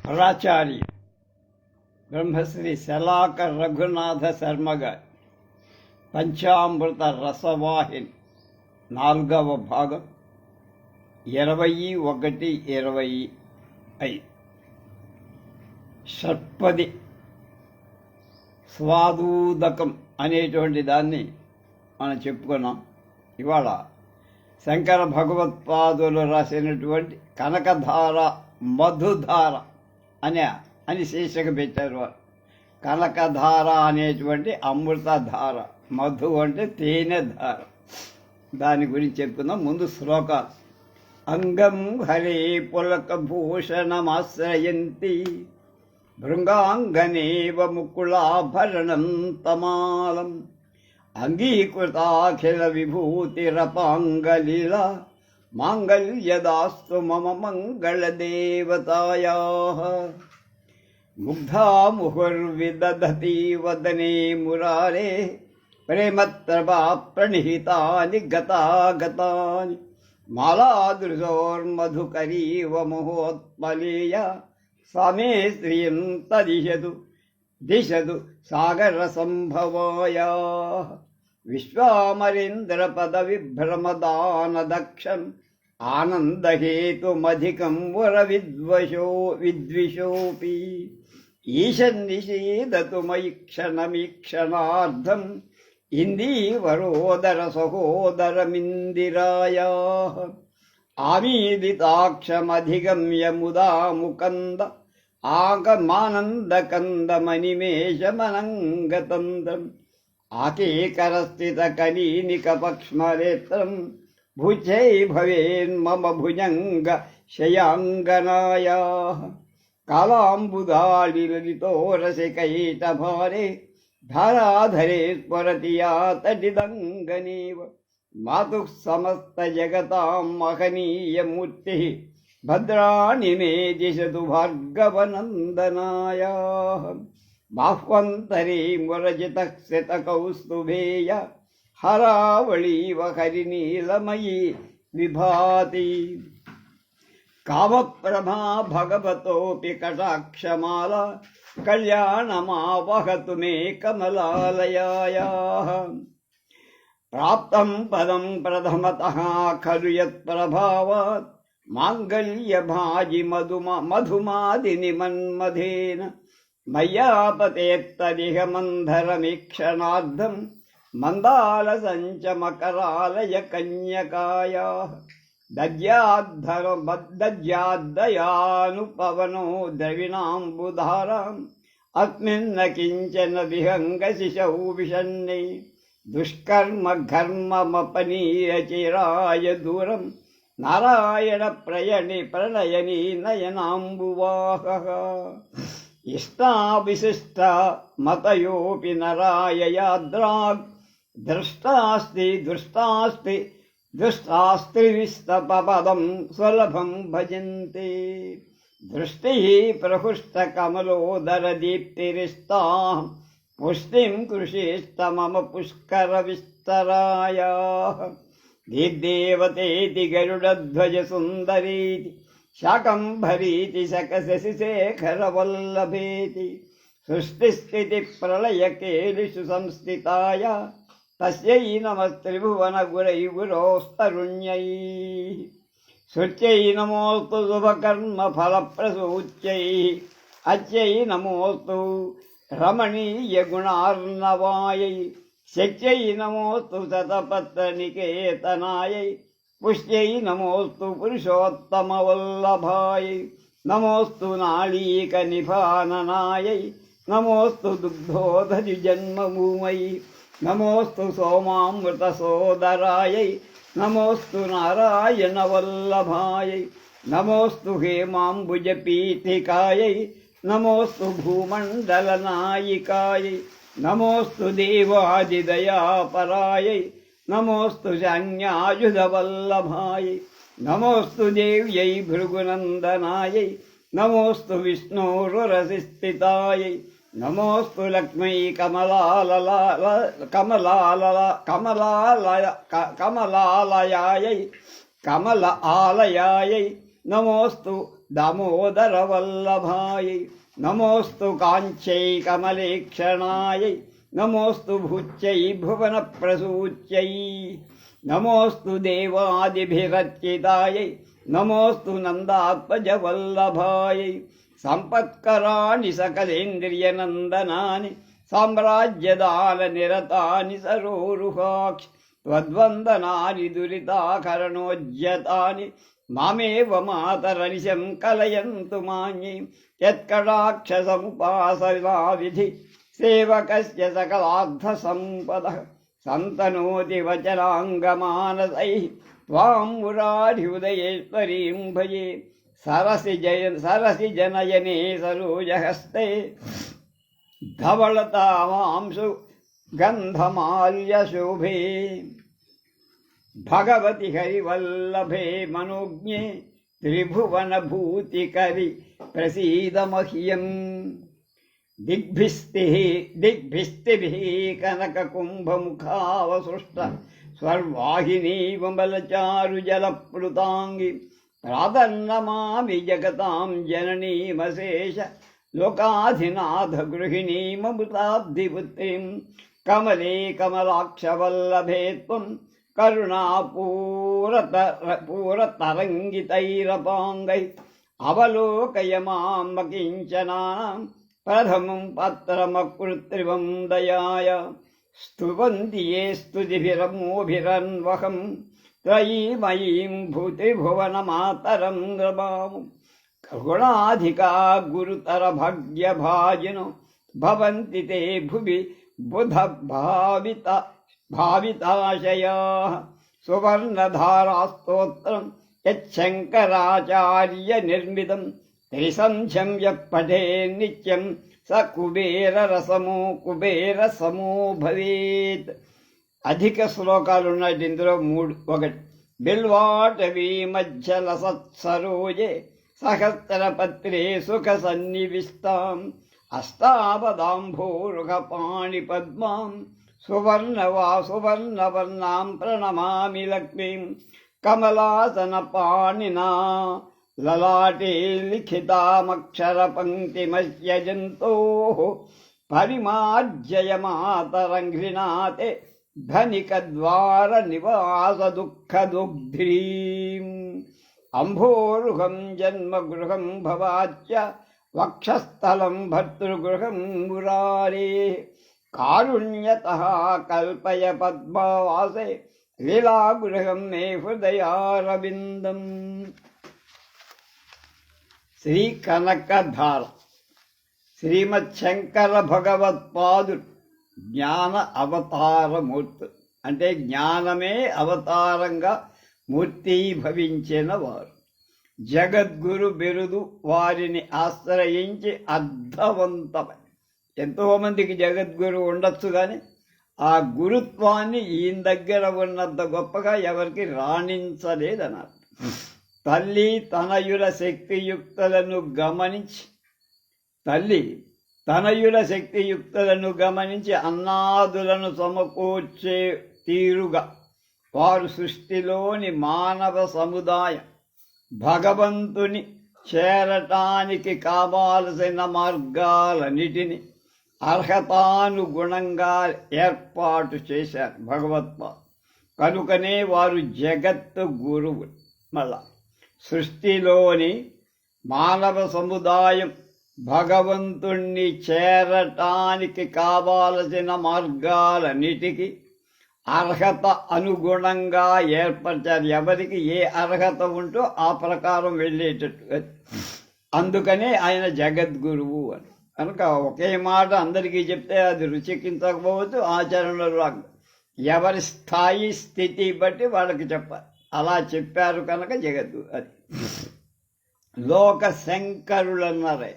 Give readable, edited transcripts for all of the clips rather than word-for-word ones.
ప్రాచార్య బ్రహ్మశ్రీ శలాక రఘునాథ శర్మ గారి పంచామృత రసవాహిని 4వ భాగం 21-25 షట్పది స్వాదూదకం అనేటువంటి దాన్ని మనం చెప్పుకున్నాం. ఇవాళ శంకర భగవత్పాదులు రాసినటువంటి కనకధార మధుధార అని శీర్షిక పెట్టారు వారు. కనకధార అనేటువంటి అమృతధార, మధు అంటే తేనె ధార. దాని గురించి చెప్పుకుందాం. ముందు శ్లోకాలు. అంగం హరే పులక భూషణమాశ్రయంతి భృంగాంగనేవ ముకుళాభరణం తమాలం అంగీకృతాఖిల విభూతిరపాంగలీలా మాంగళ్యదాస్తు మమ మంగళదేవతాయాః ముగ్ధా ముహుర్విదధతి వదనే మురారే ప్రేమత్రపా ప్రణిహితాని గతాగతాని మాలాదృశోర్మధుకరీవ మహోత్పలీయ సమే శ్రియం దిశదు సాగర సంభవాయాః విశ్వామరేంద్రపద విభ్రమదానదక్షం ఆనందహేతుమధికం వర విద్విషోపి ఈశన్నిషేదతు మయి క్షణమీక్షణార్థం ఇందీవరోదర సహోదరమిందిరాయాః ఆమీదితాక్షమధిగమ్య ముదా ముకంద ఆగమానందకందమనిమేషమనంగతందం ఆకేకరస్థితకలీనికపక్ష్మరేత్రం భుజై భవేన్మమ భుజంగ శయాంగనాయాః కాలాంబుదాళిలలితోరసికైటభారే ధారాధరే స్ఫురతి యా తడిదంగనేవ మాతుః సమస్త జగతాం మహనీయమూర్తి భద్రాణి మే దిశతు భార్గవనందనాయాః బాహ్వంతరే మురజితః శతకౌస్తుభేయ హరావళీవ హరినీలమయీ విభాతి కామప్రభా భగవతోపి కటాక్షమాల కళ్యాణమావహతు మే కమలాలయాయాః ప్రాప్తం పదం ప్రథమతః ఖలు యత్ప్రభావాత్ మాంగళ్యభాజి మధుమాదిని మన్మధేన మయ్యాపతేత్తదిహ మంధరమీక్షణార్థం మందాల సంచమకరాలయ కన్యకాయాః దజ్యాద్దయానుపవనో ద్రవిణాంబుధారాం అస్మిన్న కించన విహంగ శిశౌ విషన్నే దుష్కర్మ ఘర్మమపనీయ చిరాయ దూరం నారాయణ ప్రణయనీ నయనాంబువాహః ఇష్టావిశిష్ట మతయోపి నరాయయాద్రాగ్ దృష్టాస్తి విస్తపదం సులభం భజంతే దృష్టి ప్రహృష్ట కమలోదర దీప్తిరిస్తా పుష్టిం కృషిస్తమమ పుష్కర విస్తరాయాః దిగ్దేవతేతి గరుడధ్వజ సుందరీతి శాకంభరీతి శకశశిశేఖరవల్లభేతి సృష్టిస్థితి ప్రళయకేలిషు సంస్థితాయ తస్యై నమస్త్రిభువన గురైగురోస్తరుణ్యై శృత్యై నమోస్తు శుభకర్మ ఫలప్రసూచ్యై అచ్యై నమోస్తు రమణీయ గుణార్ణవాయై శక్త్యై నమోస్తు శతపత్రనికేతనాయై పుష్ట్యై నమోస్తు పురుషోత్తమవల్లభాయై నమోస్తు నాళీక నిభాననాయై నమోస్తు దుగ్ధోదరి జన్మభూమై నమోస్తు సోమామృత సోదరాయై నమోస్తు నారాయణ వల్లభాయై నమోస్తు హేమాంబుజ పీఠికాయై నమోస్తు భూమండల నాయికాయై నమోస్తు దేవాదిదయాపరాయై నమోస్తు శాన్యాయుధవల్లభాయై నమోస్తు దేవ్యై భృగునందనాయై నమోస్తు విష్ణోరురసిస్థితాయై నమోస్తు లక్ష్మీ కమల ఆలయాయై నమోస్తు దామోదరవల్లభాయై నమోస్తు కాంచై కమలేక్షణాయై నమోస్తు భూత్యై భువనప్రసూచ్యై నమోస్తు దేవాదిభిరర్చితాయై నమోస్తు నందాత్మజవల్లభాయై సంపత్కరాణి సకలేంద్రియనందనాని సామ్రాజ్యదాననిరతాని సరోరుహాక్షి త్వద్వందనాని దురితాకరణోజ్యతాని మామేవ మాతరనిశం కలయంతు మాన్యై యత్కటాక్షసముపాసనా విధి సేవకస్య సకలార్థసంపదః సంతనోతి వచనాంగమానసైః త్వాం మురారిహృదయేశ్వరీం భజే సరసి జనయనే సరోజహస్తే ధవళతామాంసు గంధమాల్యశోభే భగవతి హరివల్లభే మనోజ్ఞే త్రిభువనభూతికరి ప్రసీద మహ్యం దిగ్భిస్తిభిः కనకకుంభముఖావసృష్ట స్వర్వాహినీ విమలచారుజలప్లుతాంగి ప్రాతన్నమామి జగతాం జననీమశేష లోకాధినాథ గృహిణీమమృతాబ్ధిపుత్రీం కమలే కమలాక్షవల్లభే త్వం కరుణాపూరతరంగితైరపాంగై అవలోకయ మాం కించనానాం ప్రథమం పత్రమకృత్రిమం దయాయ స్తువంతి ఏ స్తుతిభిరమోభిరన్వహం త్రయీమయీం భూతిభువనమాతరం నమాము గుణాధికా గురుతర భాగ్యభాజినో భవంతి తే భువి బుధ భావితాశయాః సువర్ణధారాస్తోత్రం యచ్చంకరాచార్య నిర్మితం త్రిసంధ్యం యః పఠేన్ నిత్యం స కుబేరసమో భవేత్. అధిక శ్లోకాలు ఉన్నాయి ఇందులో. 3 1 బిల్వాటవీ మధ్యల సత్సరోజే సహస్రపత్రే సుఖ సన్నివిష్టాం అష్టాపదాంభోరుహ పాణి పద్మాం సువర్ణవర్ణాం ప్రణమామి లక్ష్మీం కమలాసన పాణినా లలాటే లిఖితామక్షర పంక్తిమస్య జంతోః పరిమార్జయమాతరంఘ్రిణాతే ధనికద్వార నివాస దుఃఖదుగ్ధ్రీం అంభోరుహం జన్మగృహం భవాచ్య వక్షస్థలం భర్తృగృహం మురారేః కారుణ్యతః కల్పయ పద్మావాసే లీలాగృహం మే హృదయారవిందం. శ్రీ కనకధార శ్రీమద్ శంకర భగవత్పాదులు జ్ఞాన అవతారమూర్తి, అంటే జ్ఞానమే అవతారంగా మూర్తీభవించిన వారు. జగద్గురు బిరుదు వారిని ఆశ్రయించి అర్థవంతమై, ఎంతోమందికి జగద్గురు ఉండొచ్చు కానీ ఆ గురుత్వాన్ని ఈయన దగ్గర ఉన్నంత గొప్పగా ఎవరికి రాణించలేదన్నారు. తల్లి తనయుల శక్తియుక్తులను గమనించి అన్నాదులను సమకూర్చే తీరుగా వారు సృష్టిలోని మానవ సముదాయం భగవంతుని చేరటానికి కావాల్సిన మార్గాలన్నిటినీ అర్హతానుగుణంగా ఏర్పాటు చేశారు భగవత్పాద. కనుకనే వారు జగత్తు గురువు. మళ్ళా సృష్టిలోని మానవ సముదాయం భగవంతుణ్ణి చేరటానికి కావాల్సిన మార్గాలన్నిటికీ అర్హత అనుగుణంగా ఏర్పరిచారు. ఎవరికి ఏ అర్హత ఉంటో ఆ ప్రకారం వెళ్ళేటట్టు. అందుకనే ఆయన జగద్గురువు అని. కనుక ఒకే మాట అందరికీ చెప్తే అది రుచికించకపోవచ్చు, ఆచరణలో రాదు. ఎవరి స్థాయి స్థితి బట్టి వాళ్ళకి చెప్పాలి. అలా చెప్పారు కనుక జగద్గురు. అది లోక శంకరులన్నారే.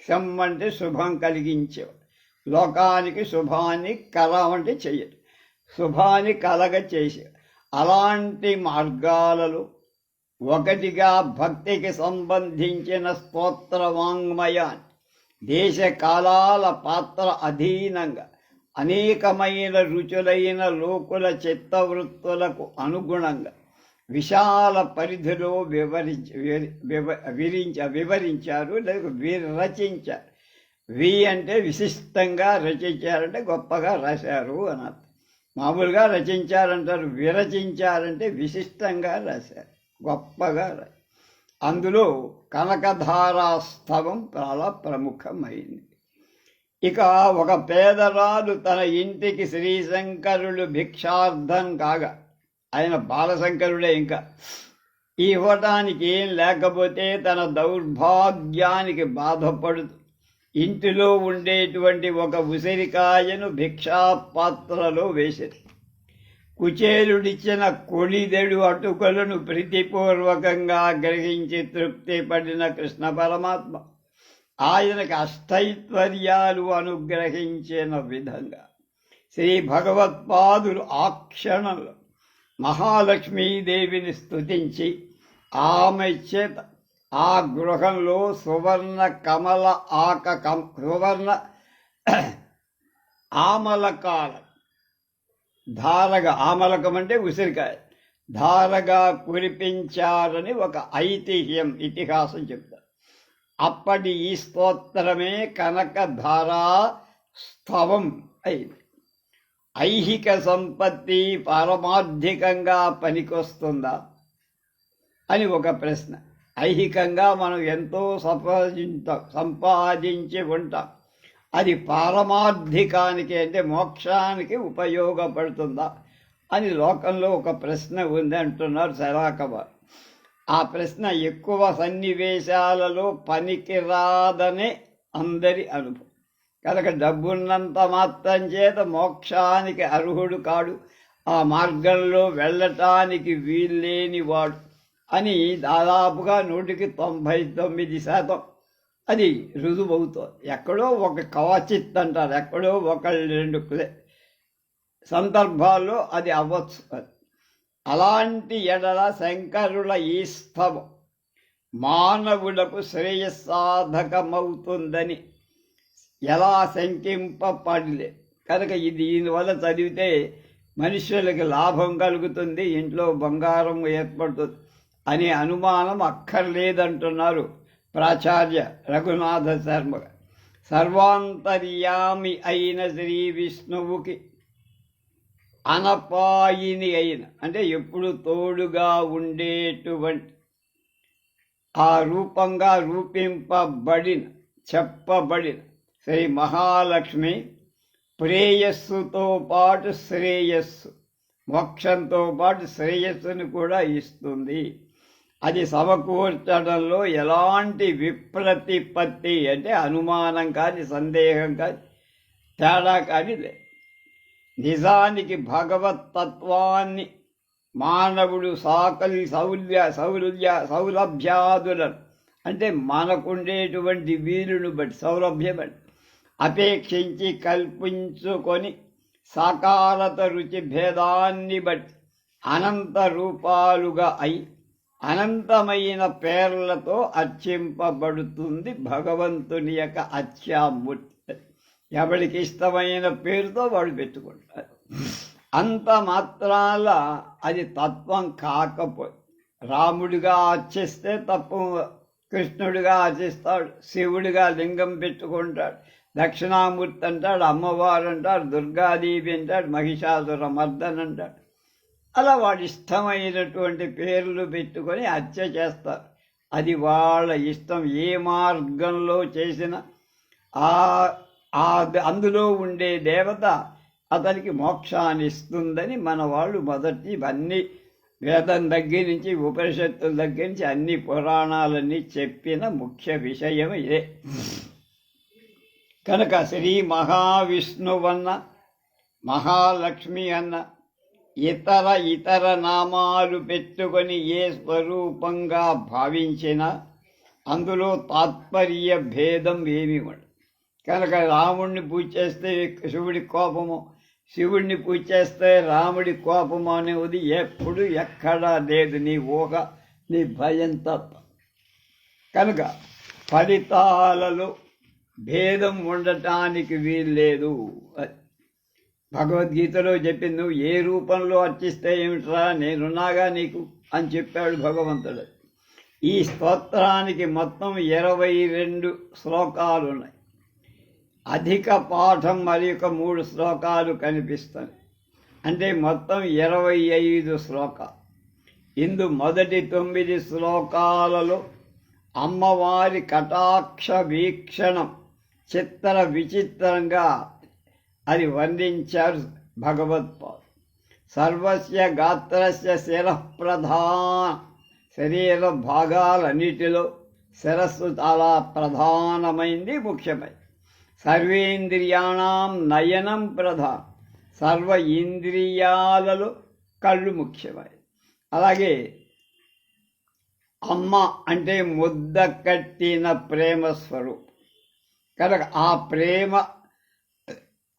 క్షం అంటే శుభం కలిగించేవాడు. లోకానికి శుభాన్ని కలవంటే చెయ్యడు, శుభాన్ని కలగ చేసే. అలాంటి మార్గాలలో ఒకటిగా భక్తికి సంబంధించిన స్తోత్ర వాంగ్మయాన్ని దేశ కాలాల పాత్ర అధీనంగా అనేకమైన రుచులైన లోకుల చిత్తవృత్తులకు అనుగుణంగా విశాల పరిధిలో వివరించారు, లేదా రచించారు. అంటే విశిష్టంగా రచించారంటే గొప్పగా రాశారు అని అర్థం. మామూలుగా రచించారంటారు, విరచించారంటే విశిష్టంగా రాశారు, గొప్పగా రాశారు. అందులో కనకధారాస్తవం చాలా ప్రముఖమైంది. ఇక ఒక పేదరాలు తన ఇంటికి శ్రీశంకరులు భిక్షార్థం కాగా, ఆయన బాలశంకరుడే, ఇంకా ఇవ్వటానికి ఏం లేకపోతే తన దౌర్భాగ్యానికి బాధపడుతూ ఇంటిలో ఉండేటువంటి ఒక ఉసిరికాయను భిక్షాపాత్రలో వేసింది. కుచేలుడిచ్చిన కొలిదెడు అటుకలను ప్రీతిపూర్వకంగా గ్రహించి తృప్తి పడిన కృష్ణ పరమాత్మ ఆయనకు అష్టైశ్వర్యాలు అనుగ్రహించిన విధంగా శ్రీ భగవత్పాదులు ఆ క్షణంలో మహాలక్ష్మీదేవిని స్తుతించి ఆమె చేత ఆ గృహంలో సువర్ణ ఆమలకాల ధారగా, ఆమలకం అంటే ఉసిరికాయ, ధారగా కురిపించారని ఒక ఐతిహ్యం, ఇతిహాసం చెప్తారు. అప్పటి ఈ స్తోత్రమే కనకధారా స్తవం అయింది. ఐహిక సంపత్తి పారమార్థికంగా పనికొస్తుందా అని ఒక ప్రశ్న. ఐహికంగా మనం ఎంతో సంపాదించి ఉంటాం, అది పారమార్థికానికి అంటే మోక్షానికి ఉపయోగపడుతుందా అని లోకంలో ఒక ప్రశ్న ఉంది అంటున్నారు శలాకవారు. ఆ ప్రశ్న ఎక్కువ సన్నివేశాలలో పనికిరాదనే అందరి అనుభవం. కనుక డబ్బున్నంత మాత్రం చేత మోక్షానికి అర్హుడు కాడు, ఆ మార్గంలో వెళ్ళటానికి వీల్లేని వాడు అని దాదాపుగా 99% అది రుజువవుతుంది. ఎక్కడో ఒక కవచిత్ అంటారు, ఎక్కడో ఒకళ్ళు రెండు సందర్భాల్లో అది అవ్వచ్చు. అలాంటి ఎడల శంకరుల ఈ స్తవం మానవులకు శ్రేయస్సాధకమవుతుందని ఎలా శంకింపబడలే. కనుక దీనివల్ల చదివితే మనుషులకి లాభం కలుగుతుంది, ఇంట్లో బంగారం ఏర్పడుతుంది అనే అనుమానం అక్కర్లేదంటున్నారు ప్రాచార్య రఘునాథ శర్మ. సర్వాంతర్యామి అయిన శ్రీ విష్ణువుకి అనపాయిని అయిన అంటే ఎప్పుడు తోడుగా ఉండేటువంటి ఆ రూపంగా రూపింపబడిన చెప్పబడిన శ్రీ మహాలక్ష్మి ప్రేయస్సుతో పాటు శ్రేయస్సు, మోక్షంతో పాటు శ్రేయస్సును కూడా ఇస్తుంది. అది సమకూర్చడంలో ఎలాంటి విప్రతిపత్తి అంటే అనుమానం కానీ సందేహం కానీ తేడా కానీ లేదు. నిజానికి భగవత్తత్వాన్ని మానవుడు సౌలభ్యాదులను అంటే మనకుండేటువంటి వీలును బట్టి సౌలభ్యం బట్టి అపేక్షించి కల్పించుకొని సాకారత రుచి భేదాన్ని బట్టి అనంత రూపాలుగా అయి అనంతమైన పేర్లతో అర్చింపబడుతుంది భగవంతుని యొక్క అర్చామూర్తి. ఎవరికి ఇష్టమైన పేరుతో వాడు పెట్టుకుంటారు. అంత మాత్రాల అది తత్వం కాకపోయి రాముడిగా అర్చిస్తే తప్పు, కృష్ణుడిగా అర్చిస్తాడు, శివుడిగా లింగం పెట్టుకుంటాడు, దక్షిణామూర్తి అంటాడు, అమ్మవారు అంటాడు, దుర్గాదేవి అంటాడు, మహిషాసుర మర్దన్ అంటాడు. అలా వాడి ఇష్టమైనటువంటి పేర్లు పెట్టుకొని హత్య చేస్తారు. అది వాళ్ళ ఇష్టం. ఏ మార్గంలో చేసినా అందులో ఉండే దేవత అతనికి మోక్షాన్ని ఇస్తుందని మన వాళ్ళు మొదటి ఇవన్నీ వేదం దగ్గర నుంచి ఉపనిషత్తుల దగ్గర నుంచి అన్ని పురాణాలన్నీ చెప్పిన ముఖ్య విషయం ఇదే. కనుక శ్రీ మహావిష్ణువన్న మహాలక్ష్మి అన్న ఇతర నామాలు పెట్టుకొని ఏ స్వరూపంగా భావించినా అందులో తాత్పర్య భేదం ఏమి ఉండదు. కనుక రాముడిని పూజ చేస్తే శివుడి కోపము, శివుడిని పూజ చేస్తే రాముడి కోపము అనేది ఎప్పుడు ఎక్కడా లేదు, నీ ఊహ, నీ భయం తప్ప. కనుక ఫలితాలలో భేదం ఉండటానికి వీల్లేదు. భగవద్గీతలో చెప్పింది, నువ్వు ఏ రూపంలో అర్చిస్తే ఏమిట్రా, నేనున్నాగా నీకు అని చెప్పాడు భగవంతుడు. ఈ స్తోత్రానికి మొత్తం 22 శ్లోకాలు ఉన్నాయి. అధిక పాఠం మరి 3 శ్లోకాలు కనిపిస్తాయి. అంటే మొత్తం 25 శ్లోకాలు. ఇందు మొదటి 9 శ్లోకాలలో అమ్మవారి కటాక్ష వీక్షణం చిత్ర విచిత్రంగా అది వర్ణించారు భగవత్పాదు. సర్వస్య గాత్రస్య శిరఃప్రధాన, శరీర భాగాలన్నిటిలో శిరస్సు చాలా ప్రధానమైంది, ముఖ్యమైంది. సర్వేంద్రియాణం నయనం ప్రధానం, సర్వ ఇంద్రియాలలో కళ్ళు ముఖ్యమైనది. అలాగే అమ్మ అంటే ముద్ద కట్టిన ప్రేమ స్వరూపం కనుక ఆ ప్రేమ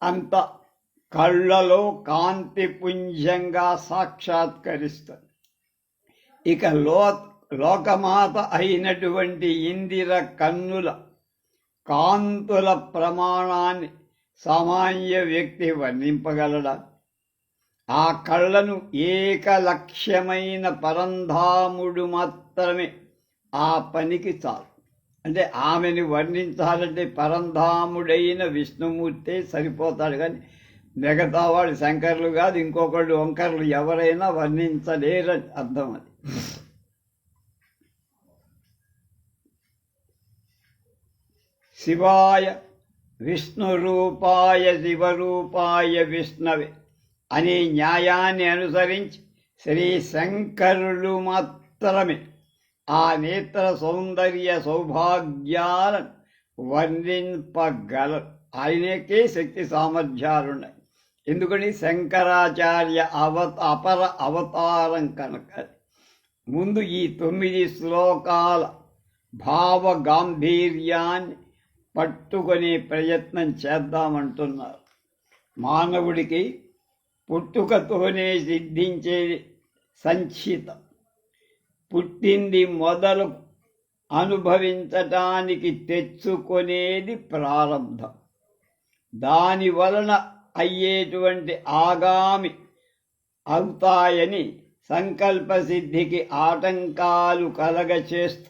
అంత కళ్ళలో కాంతి పుంజంగా సాక్షాత్కరిస్తుంది. ఇక లోకమాత అయినటువంటి ఇందిర కన్నుల కాంతుల ప్రమాణాన్ని సామాన్య వ్యక్తి వర్ణింపగలడా? ఆ కళ్ళను ఏకలక్ష్యమైన పరంధాముడు మాత్రమే ఆ పనికి చాలు. అంటే ఆమెను వర్ణించాలంటే పరంధాముడైన విష్ణుమూర్తే సరిపోతాడు, కానీ మిగతా వాడు శంకర్లు కాదు, ఇంకొకళ్ళు వంకర్లు ఎవరైనా వర్ణించలేరని అర్థం. అది శివాయ విష్ణురూపాయ శివరూపాయ విష్ణవే అనే న్యాయాన్ని అనుసరించి శ్రీ శంకరులు మాత్రమే ఆ నేత్ర సౌందర్య సౌభాగ్యాలను వర్ణింపగలరు. ఆయనకే శక్తి సామర్థ్యాలున్నాయి. ఎందుకని శంకరాచార్య అపర అవతారం కనుక. ముందు ఈ 9 శ్లోకాల భావ గాంభీర్యాన్ని పట్టుకునే ప్రయత్నం చేద్దామంటున్నారు. మానవుడికి పుట్టుకతోనే సిద్ధించేది సంచితం. పుట్టింది మొదలు అనుభవించటానికి తెచ్చుకునేది ప్రారంధం. దాని వలన అయ్యేటువంటి ఆగామి అవుతాయని సంకల్ప సిద్ధికి ఆటంకాలు కలగచేస్తూ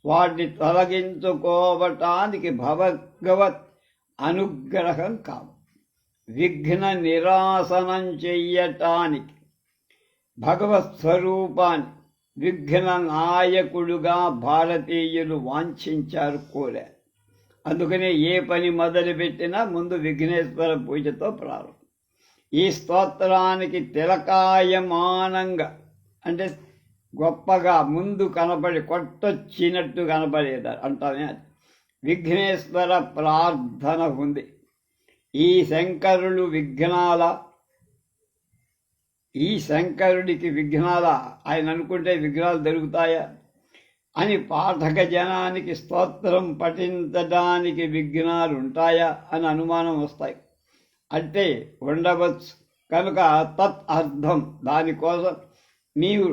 వాటిని తొలగించుకోవటానికి భగవత్ అనుగ్రహం కావు. విఘ్న నిరాసనం చెయ్యటానికి భగవత్ స్వరూపాన్ని విఘ్న నాయకుడుగా భారతీయులు వాంఛించారు, కోరారు. అందుకనే ఏ పని మొదలుపెట్టినా ముందు విఘ్నేశ్వర పూజతో ప్రారంభం. ఈ స్తోత్రానికి తిలకాయమానంగా అంటే గొప్పగా ముందు కనపడి కొట్టొచ్చినట్టు కనపడేదారు అంటామే, అది విఘ్నేశ్వర ప్రార్థన ఉంది. ఈ శంకరుడు ఈ శంకరుడికి విఘ్నాల, ఆయన అనుకుంటే విఘ్నాలు దొరుకుతాయా అని పాఠక జనానికి స్తోత్రం పఠించడానికి విఘ్నాలు ఉంటాయా అని అనుమానం వస్తాయి. అంటే ఉండవచ్చు. కనుక తత్ అర్థం దానికోసం నీవు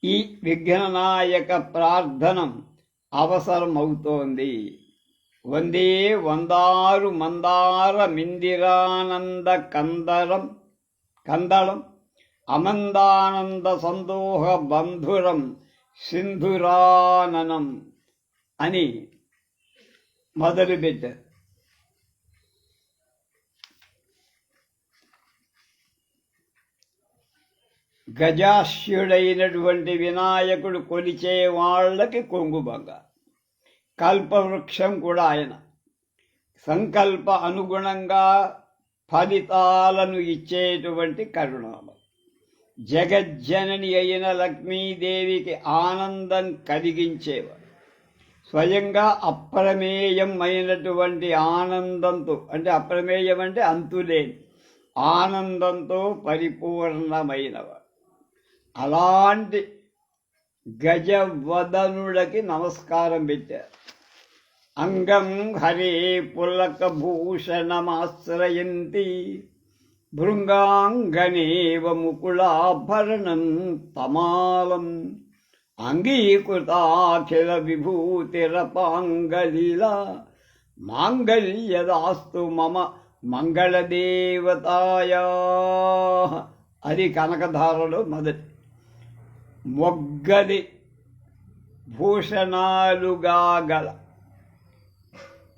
ఈ విఘ్ననాయక ప్రార్థనం అవసరమవుతోంది. వందే వందారు మందార మిందిరానంద కందళం అమందానంద సందోహ బంధురం సింధురాననం అని మొదలుపెట్టారు. గజాస్యుడైనటువంటి వినాయకుడు కొలిచే వాళ్ళకి కొంగుబంగ. కల్పవృక్షం కూడా ఆయన. సంకల్ప అనుగుణంగా ఫలితాలను ఇచ్చేటువంటి కరుణామయం. జగజ్జనని అయిన లక్ష్మీదేవికి ఆనందం కలిగించేవాడు. స్వయంగా అప్రమేయం అయినటువంటి ఆనందంతో, అంటే అప్రమేయం అంటే అంతులేని ఆనందంతో పరిపూర్ణమైనవాడు. అలాంటి గజవదనుడికి నమస్కారం పెట్టారు. అంగం హరే పులక భూషణమాశ్రయంతి భృంగాంగనేవ ముకుళాభరణం తమాలం అంగీకృతాఖిల విభూతిరపాంగలీలా మాంగళ్యదాస్తు మమ మంగళదేవతాయా, అది కనకధారలో మొదటి. మొగ్గది భూషణాలుగా గల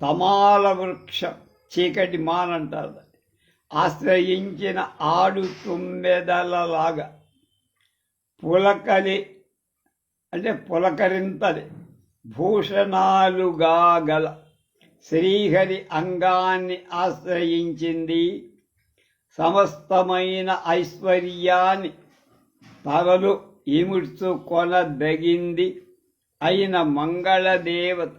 తమాల వృక్షం, చీకటి మానంటారు, ఆశ్రయించిన ఆడు తుమ్మెదలలాగా పులకలి అంటే పులకరింతది భూషణాలుగా గల శ్రీహరి అంగాన్ని ఆశ్రయించింది. సమస్తమైన ఐశ్వర్యాన్ని తలలు ఇముడ్చుకొనదగింది అయిన మంగళదేవత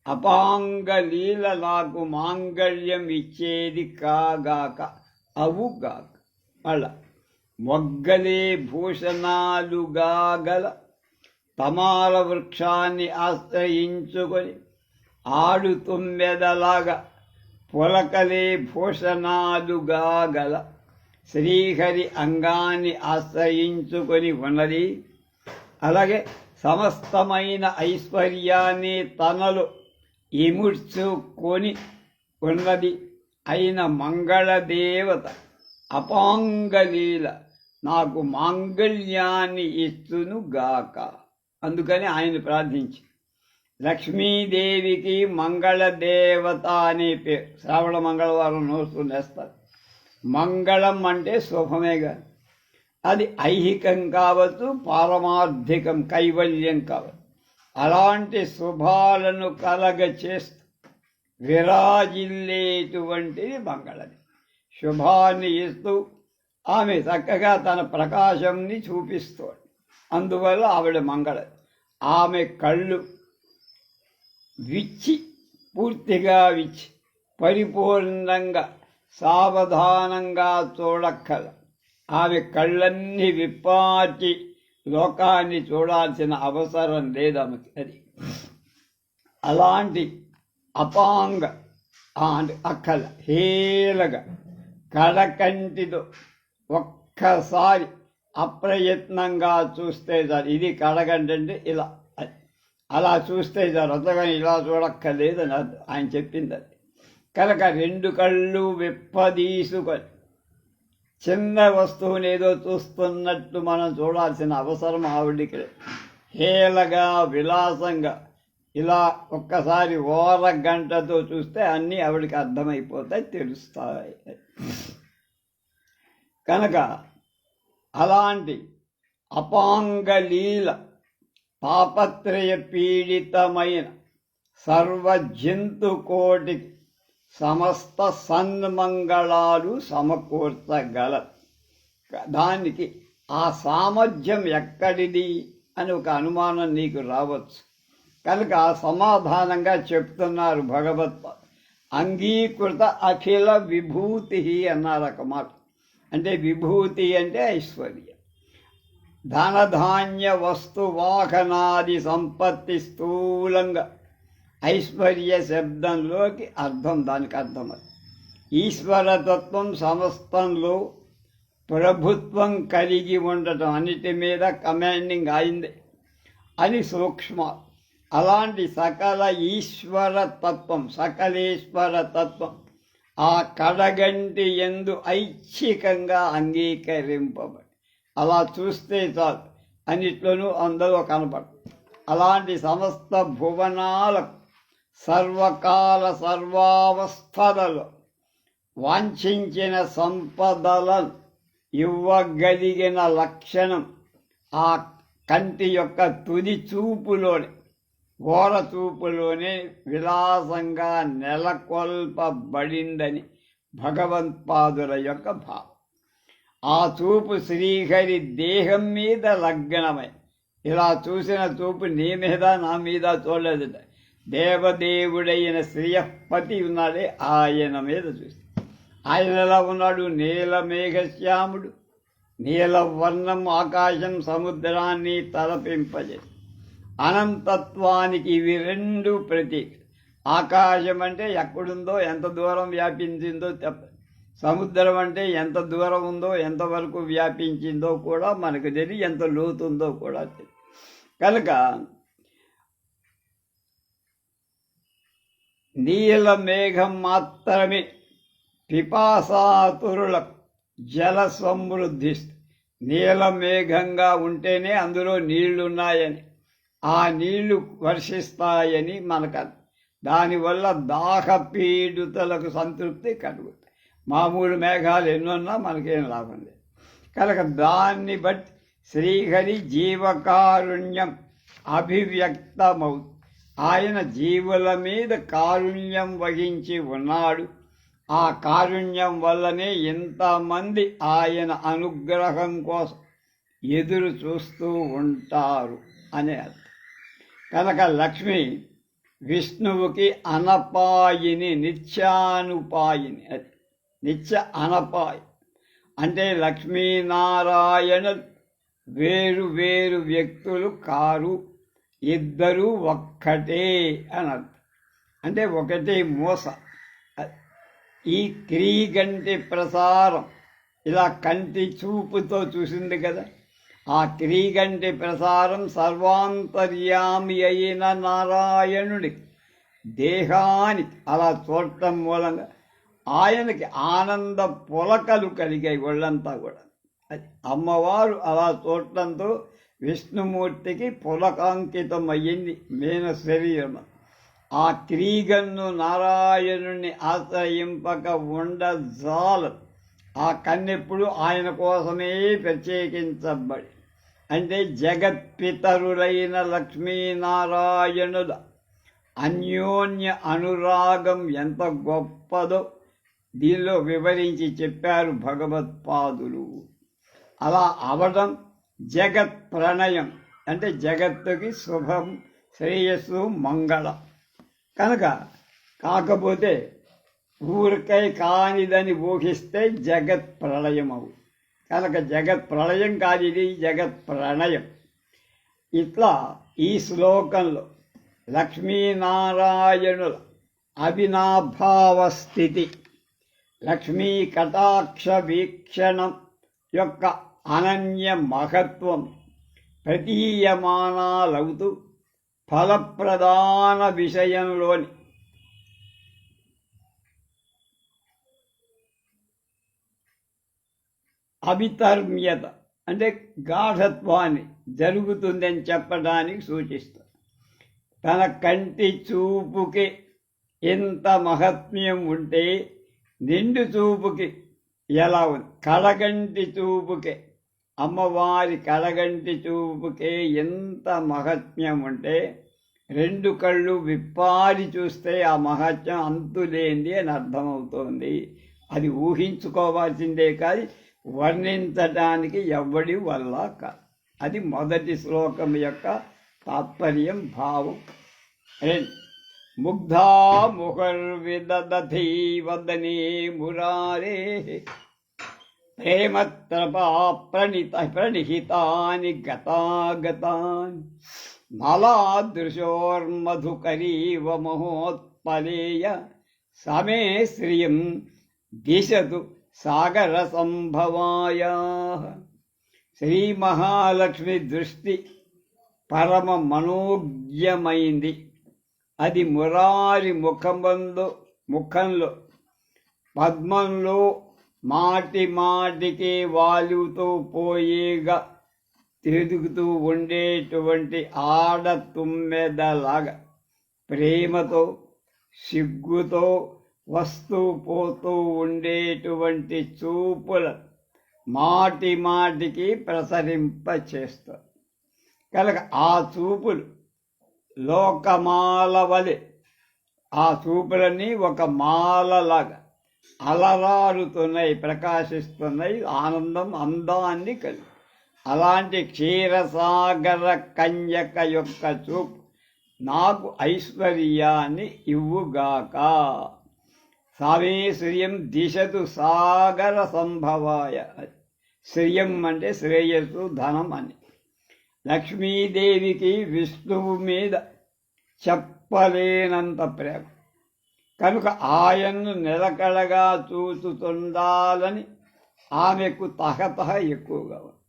అపాంగలీల నాకు మాంగళ్యం ఇచ్చేది కాగాక అవుగాక. మళ్ళా మొగ్గలే భూషణాలుగా గల తమాల వృక్షాన్ని ఆశ్రయించుకొని ఆడు తుమ్మెదలాగా పులకలే భూషణాలుగా గల శ్రీహరి అంగాన్ని ఆశ్రయించుకొని ఉన్నది. అలాగే సమస్తమైన ఐశ్వర్యాన్ని తనలో ఇముడ్చుకొని ఉన్నది అయిన మంగళదేవత అపాంగలీల నాకు మాంగళ్యాన్ని ఇస్తును గాక. అందుకని ఆయన ప్రార్థించి లక్ష్మీదేవికి మంగళదేవత అనే పేరు. శ్రావణ మంగళవారం నోసుకునేస్తారు. మంగళం అంటే శుభమేగా, అది ఐహికం కావచ్చు, పారమార్థికం కైవల్యం కావచ్చు. అలాంటి శుభాలను కలగచేస్తూ విరాజిల్లేటువంటిది మంగళది. శుభాన్ని ఇస్తూ ఆమె చక్కగా తన ప్రకాశంని చూపిస్తోంది. అందువల్ల ఆవిడ మంగళది. ఆమె కళ్ళు విచ్చి, పూర్తిగా విచ్చి, పరిపూర్ణంగా సావధానంగా చూడక్కల. ఆమె కళ్ళన్నీ విప్పాచి లోకాన్ని చూడాల్సిన అవసరం లేదమ్మకి. అది అలాంటి అపాంగ అక్కల హేలగా కడకంటితో ఒక్కసారి అప్రయత్నంగా చూస్తే చాలు. ఇది కడగంటే ఇలా, అలా చూస్తే చాలు, అంతగాని ఇలా చూడక్కర్లేదని ఆయన చెప్పింది. అది కనుక రెండు కళ్ళు విప్పదీసుకొని చిన్న వస్తువుని ఏదో చూస్తున్నట్టు మనం చూడాల్సిన అవసరం ఆవిడికి. హేళగా విలాసంగా ఇలా ఒక్కసారి ఓరగంటతో చూస్తే అన్నీ ఆవిడికి అర్థమైపోతాయి, తెలుస్తాయి. కనుక అలాంటి అపాంగలీల తాపత్రయ పీడితమైన సర్వజంతుకోటికి సమస్త సన్మంగళాలు సమకూర్చగల. దానికి ఆ సామర్థ్యం ఎక్కడిది అని ఒక అనుమానం నీకు రావచ్చు. కనుక సమాధానంగా చెప్తున్నారు భగవత్. అంగీకృత అఖిల విభూతి అన్నారు ఒక మాట. అంటే విభూతి అంటే ఐశ్వర్యం. ధనధాన్య వస్తు వాహనాది సంపత్తి స్థూలంగా ఐశ్వర్య శబ్దంలోకి అర్థం, దానికి అర్థం అది. ఈశ్వరతత్వం సమస్తంలో ప్రభుత్వం కలిగి ఉండటం, అన్నిటి మీద కమాండింగ్ అయింది అని సూక్ష్మ. అలాంటి సకల ఈశ్వర తత్వం, సకలేశ్వర తత్వం ఆ కడగంటి యందు ఐచ్ఛికంగా అంగీకరింపబడి అలా చూస్తే చాలు, అన్నిట్లోనూ అందరూ కనపడు. అలాంటి సమస్త భువనాలకు సర్వకాల సర్వావస్థలలో వాంఛించిన సంపదలను ఇవ్వగలిగిన లక్షణం ఆ కంటి యొక్క తుది చూపులోనే, ఘోర చూపులోనే విలాసంగా నెలకొల్పబడిందని భగవత్పాదుల యొక్క భావం. ఆ చూపు శ్రీహరి దేహం మీద లగ్నమై, ఇలా చూసిన చూపు నీ మీద నా మీద చూడలేదట. దేవదేవుడైన శ్రీయపతి ఉన్నాడే, ఆయన మీద చూసి. ఆయన ఎలా ఉన్నాడు? నీలమేఘశ్యాముడు, నీలవర్ణం ఆకాశం సముద్రాన్ని తలపింపజేసి. అనంతత్వానికి ఇవి రెండు ప్రతీక. ఆకాశం అంటే ఎక్కడుందో, ఎంత దూరం వ్యాపించిందో చెప్ప. సముద్రం అంటే ఎంత దూరం ఉందో, ఎంతవరకు వ్యాపించిందో కూడా మనకు తెలియదు, ఎంత లోతుందో కూడా తెలియదు. కనుక నీల మేఘం మాత్రమే పిపాసాతురులకు జల సమృద్ధి, నీలమేఘంగా ఉంటేనే అందులో నీళ్లున్నాయని, ఆ నీళ్లు వర్షిస్తాయని మనకు దానివల్ల దాహపీడితులకు సంతృప్తి కలుగుతుంది. మామూలు మేఘాలు ఎన్నున్నా మనకేం లాభం లేదు. కనుక దాన్ని బట్టి శ్రీహరి జీవకారుణ్యం అభివ్యక్తమవుతుంది. ఆయన జీవుల మీద కారుణ్యం వహించి ఉన్నాడు. ఆ కారుణ్యం వల్లనే ఇంతమంది ఆయన అనుగ్రహం కోసం ఎదురు చూస్తూ ఉంటారు అనే అర్థం. కనుక లక్ష్మి విష్ణువుకి అనపాయిని, నిత్యానుపాయిని. అది నిత్య అనపాయి అంటే లక్ష్మీనారాయణ వేరు వేరు వ్యక్తులు కారు, ఇద్దరు ఒక్కటే అని అర్థం. అంటే ఒకటే మూస. ఈ క్రీగంటి ప్రసారం ఇలా కంటి చూపుతో చూసింది కదా, ఆ క్రీగంటి ప్రసారం సర్వాంతర్యామి అయిన నారాయణుడి దేహానికి అలా చూడటం మూలంగా ఆయనకి ఆనంద పులకలు కలిగాయి ఒళ్ళంతా కూడా. అది అమ్మవారు అలా చూడటంతో విష్ణుమూర్తికి పులకాంకితం అయ్యింది మీన శరీరం. ఆ క్రీగన్ను నారాయణుణ్ణి ఆశ్రయింపక ఉండజాలదు. ఆ కన్నెప్పుడు ఆయన కోసమే ప్రత్యేకించబడి, అంటే జగత్పితరులైన లక్ష్మీనారాయణుల అన్యోన్య అనురాగం ఎంత గొప్పదో దీనిలో వివరించి చెప్పారు భగవత్పాదులు. అలా అవడం జగత్ ప్రణయం, అంటే జగత్తుకి శుభం, శ్రేయస్సు, మంగళం. కనుక కాకపోతే ఊరికై కానిదని ఊహిస్తే జగత్ ప్రళయం అవు. కనుక జగత్ ప్రళయం కాదు, ఇది జగత్ ప్రణయం. ఇట్లా ఈ శ్లోకంలో లక్ష్మీనారాయణుల అవినాభావ స్థితి, లక్ష్మీ కటాక్ష వీక్షణం యొక్క అనన్య మహత్వం ప్రతీయమానాలవుతూ ఫలప్రధాన విషయంలోని అవితర్మ్యత అంటే గాఢత్వాన్ని జరుగుతుందని చెప్పడానికి సూచిస్తుంది. తన కంటి చూపుకి ఎంత మహత్మ్యం ఉంటే నిండు చూపుకి ఎలా ఉంది, కడగంటి చూపుకే, అమ్మవారి కడగంటి చూపుకే ఎంత మహత్మ్యం ఉంటే రెండు కళ్ళు విప్పారి చూస్తే ఆ మహత్యం అంతులేంది అని అర్థమవుతోంది. అది ఊహించుకోవాల్సిందే కానీ వర్ణించడానికి ఎవ్వడి వల్ల కాదు. అది మొదటి శ్లోకం యొక్క తాత్పర్యం, భావం. ముగ్ధా ముహర్విదధీ వదనే మురారే ప్రేమత్రపా ప్రణిహితాని గతాగతాని మలాదృశోర్మధుకరీవ మహోత్పలేయ సమే శ్రియం దిశతు సాగర సంభవాయ. శ్రీ మహాలక్ష్మి దృష్టి పరమ మనోజ్ఞమైంది. అది మురారి ముఖంలో పద్మంలో మాటి మాటికి వాలుతూ పోయేగా తిరుగుతూ ఉండేటువంటి ఆడ తుమ్మెదలాగా ప్రేమతో సిగ్గుతో వస్తూ పోతూ ఉండేటువంటి చూపుల మాటి మాటికి ప్రసరింపచేస్తారు. కనుక ఆ చూపులు లోకమాల వలె, ఆ చూపులన్నీ ఒక మాలలాగా అలరారుతున్నాయి, ప్రకాశిస్తున్నాయి, ఆనందం అందాన్ని కలిగి. అలాంటి క్షీరసాగర కన్యక యొక్క చూపు నాకు ఐశ్వర్యాన్ని ఇవ్వుగాక. సావే శ్రియం దిశతు సాగర సంభవాయ. శ్రియం అంటే శ్రేయస్సు, ధనం అని. లక్ష్మీదేవికి విష్ణువు మీద చెప్పలేనంత ప్రేమ. కనుక ఆయన్ను నిలకడగా చూచుతుండాలని ఆమెకు తహతహ ఎక్కువగా ఉంది.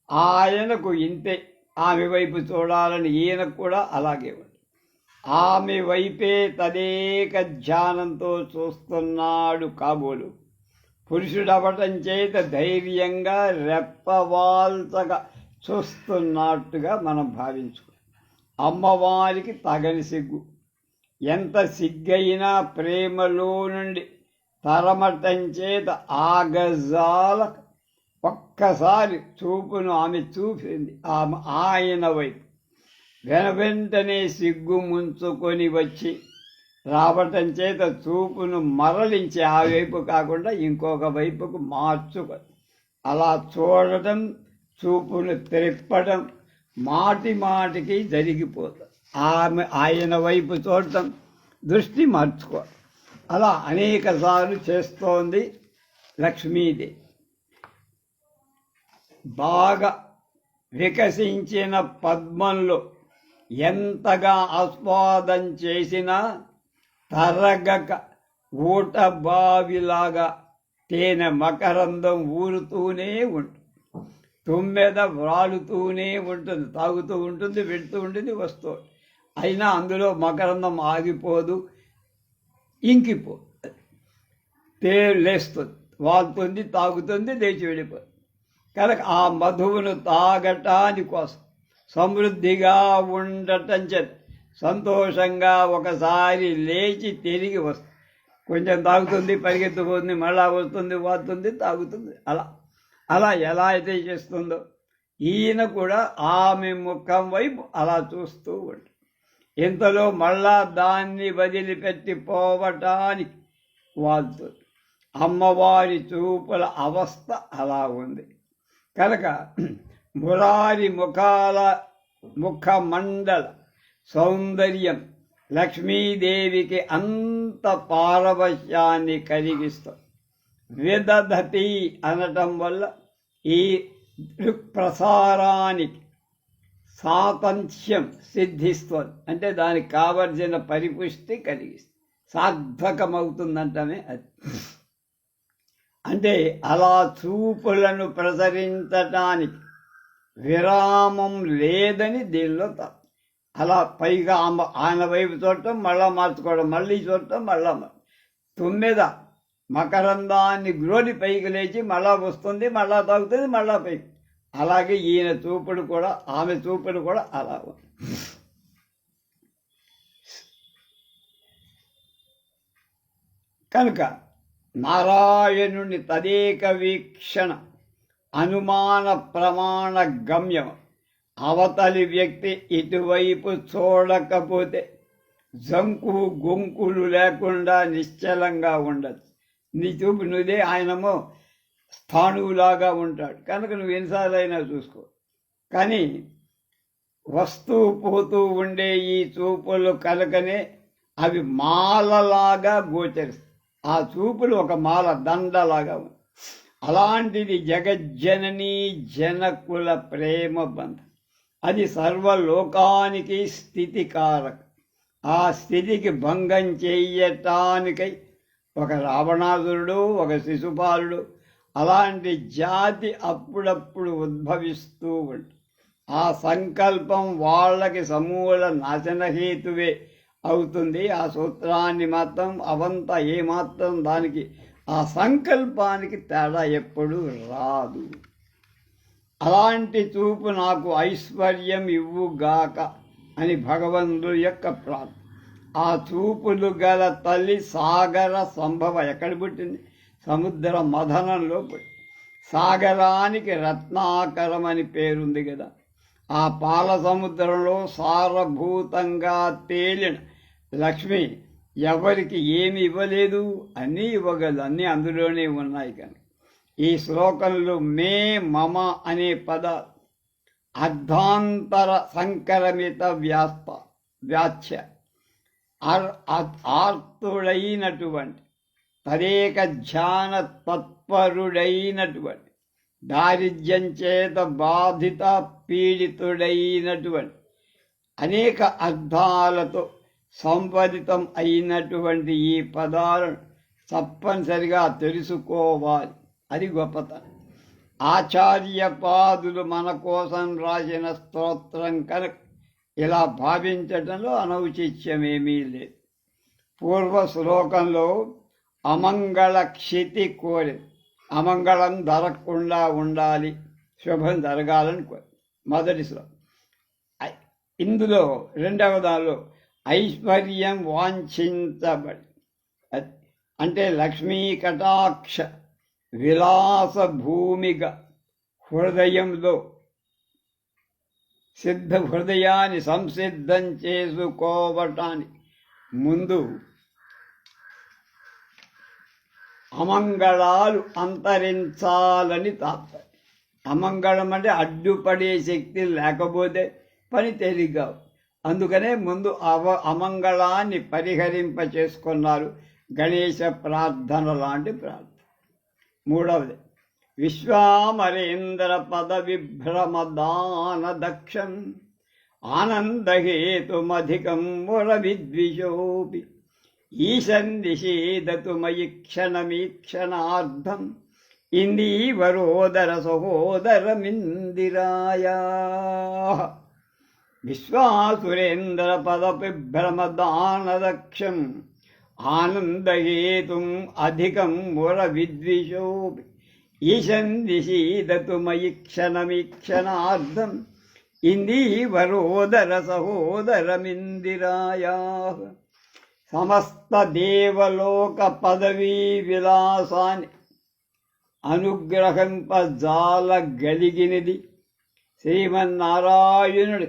ఆయనకు ఇంతే, ఆమె వైపు చూడాలని ఈయనకు కూడా అలాగే ఉంది. ఆమె వైపే తదేక ధ్యానంతో చూస్తున్నాడు కాబోలు. పురుషుడవటం చేత ధైర్యంగా రెప్పవాల్చగా చూస్తున్నట్టుగా మనం భావించుకో. అమ్మవారికి తగని సిగ్గు. ఎంత సిగ్గైనా ప్రేమలో నుండి తరమటం చేత ఆగజాల ఒక్కసారి చూపును ఆమె చూపింది ఆయన వైపు. వెంటనే సిగ్గు ముంచుకొని వచ్చి రావటం చేత చూపును మరలించి ఆ వైపు కాకుండా ఇంకొక వైపుకు మార్చుకొని అలా చూడటం, చూపును త్రిప్పడం మాటి మాటికి జరిగిపోతుంది. ఆయన వైపు చూడటం, దృష్టి మార్చుకోవడం అలా అనేక సార్లు చేస్తోంది లక్ష్మీదేవి. బాగా వికసించిన పద్మంలో ఎంతగా ఆస్వాదం చేసినా తరగక ఊట బావిలాగా తేనె మకరందం ఊరుతూనే ఉంటుంది. తుమ్మెద వ్రాలుతూనే ఉంటుంది, తాగుతూ ఉంటుంది, పెడుతూ ఉంటుంది, వస్తూ. అయినా అందులో మకరందం ఆగిపోదు, ఇంకిపోదు. లేస్తుంది, వాళ్తుంది, తాగుతుంది, లేచి వెళ్ళిపోతుంది. కనుక ఆ మధువును తాగటాని కోసం సమృద్ధిగా ఉండటం చేత సంతోషంగా ఒకసారి లేచి తిరిగి వస్తుంది. కొంచెం తాగుతుంది, పరిగెత్తుకుంది, మళ్ళా వస్తుంది, వాడుతుంది, తాగుతుంది. అలా ఎలా అయితే చేస్తుందో ఈయన కూడా ఆమె ముఖం వైపు అలా చూస్తూ ఉంటాడు. ఇంతలో మళ్ళా దాన్ని వదిలిపెట్టి పోవటానికి వాళ్తుంది. అమ్మవారి చూపుల అవస్థ అలా ఉంది కనుక మురారి ముఖమండల సౌందర్యం లక్ష్మీదేవికి అంత పారవశ్యాన్ని కలిగిస్తుంది. విదధతి అనటం వల్ల ఈ దృక్ప్రసారానికి సాతంత్యం సిద్ధిస్తుంది. అంటే దానికి కావలసిన పరిపుష్టి కలిగిస్తుంది, సార్థకమవుతుందంటనే అది. అంటే అలా చూపులను ప్రసరించటానికి విరామం లేదని దీనిలో అలా పైగా ఆయన వైపు చూడటం, మళ్ళా మార్చుకోవడం, మళ్ళీ చూడటం, మళ్ళా తుమ్మెద మకరందాన్ని గ్రోలి పైకి లేచి మళ్ళా వస్తుంది, మళ్ళా తాగుతుంది, మళ్ళా పైకి. అలాగే ఈయన చూపుడు కూడా, ఆమె చూపుడు కూడా అలా ఉంది. కనుక నారాయణుని తదేక వీక్షణ అనుమాన ప్రమాణ గమ్యం. అవతలి వ్యక్తి ఇటువైపు చూడకపోతే జంకు గొంకులు లేకుండా నిశ్చలంగా ఉండదు. నీ చూపు నువ్వే, ఆయనమో స్థాణువులాగా ఉంటాడు కనుక నువ్వు ఎన్నిసార్లైనా చూసుకో. కానీ వస్తూ పోతూ ఉండే ఈ చూపులు కనుకనే అవి మాలలాగా గోచరిస్తాయి. ఆ చూపులు ఒక మాల, దండలాగా ఉంది. అలాంటిది జగజ్జననీ జనకుల ప్రేమ బంధం. అది సర్వలోకానికి స్థితికారక. ఆ స్థితికి భంగం చెయ్యటానికై ఒక రావణాసురుడు, ఒక శిశుపాలుడు, అలాంటి జాతి అప్పుడప్పుడు ఉద్భవిస్తూ ఉంటుంది. ఆ సంకల్పం వాళ్ళకి సమూల నాశనహేతువే అవుతుంది. ఆ సూత్రాన్ని మాత్రం అవంతా ఏమాత్రం దానికి ఆ సంకల్పానికి తేడా ఎప్పుడూ రాదు. అలాంటి చూపు నాకు ఐశ్వర్యం ఇవ్వుగాక అని భగవంతుడి యొక్క ప్రార్థన. ఆ చూపులు గల తల్లి సాగర సంభవ. ఎక్కడ పుట్టింది? సముద్ర మథనంలో పుట్టి. సాగరానికి రత్నాకరం అని పేరుంది కదా. ఆ పాల సముద్రంలో సారభూతంగా తేలిన లక్ష్మి ఎవరికి ఏమి ఇవ్వలేదు, అన్నీ ఇవ్వగలదు, అన్నీ అందులోనే ఉన్నాయి. కానీ ఈ శ్లోకంలో మే మమ అనే పద అర్ధాంతర సంకరమిత వ్యాఖ్య. ఆర్తుడైనటువంటి తదేక ధ్యాన తత్పరుడైనటువంటి దారిద్ర్యం చేత బాధిత పీడితుడైనటువంటి అనేక అర్థాలతో సంపాదితం అయినటువంటి ఈ పదాలను తప్పనిసరిగా తెలుసుకోవాలి. అది గొప్పతనం. ఆచార్య పాదులు మన కోసం రాసిన స్తోత్రం కనుక ఇలా భావించటంలో అనౌచిత్యమేమీ లేదు. పూర్వ శ్లోకంలో అమంగళ క్షితి కోరి, అమంగళం జరగకుండా ఉండాలి, శుభం జరగాలని కోరి మొదటి శ్లోకం. ఇందులో రెండవ దానిలో ఐశ్వర్యం వాంఛించబడి, అంటే లక్ష్మీ కటాక్ష విలాస భూమిగా హృదయంలో హృదయాన్ని సంసిద్ధం చేసుకోవటానికి ముందు అమంగళాలు అంతరించాలని తాత్పర్యం. అమంగళం అంటే అడ్డుపడే శక్తి లేకపోతే పని తేలిగ్గా. అందుకనే ముందు అమంగళాన్ని పరిహరింప చేసుకున్నారు. గణేశ ప్రార్థన లాంటి ప్రార్థన. మూడవది విశ్వామరేంద్ర పద విభ్రమదాన దక్షం ఆనందహేతుమధికం మురవిద్విషోపి ఈశన్నిషేదతు మయి క్షణమీక్షణార్థం ఇందీవరోదర సహోదరమిందిరాయా. విశ్వాసురేంద్ర పద విభ్రమదానదక్షం ఆనందహేతుం అధికం మురవిద్విషోపి ఈశన్నిషీదతు మయి క్షణమీక్షణార్థం ఇందీవరోదర సహోదరమిందిరాయా. సమస్త దేవలోక పదవీ విలాసాన్ని అనుగ్రహింపజాలగలిగినది శ్రీమన్నారాయణుడి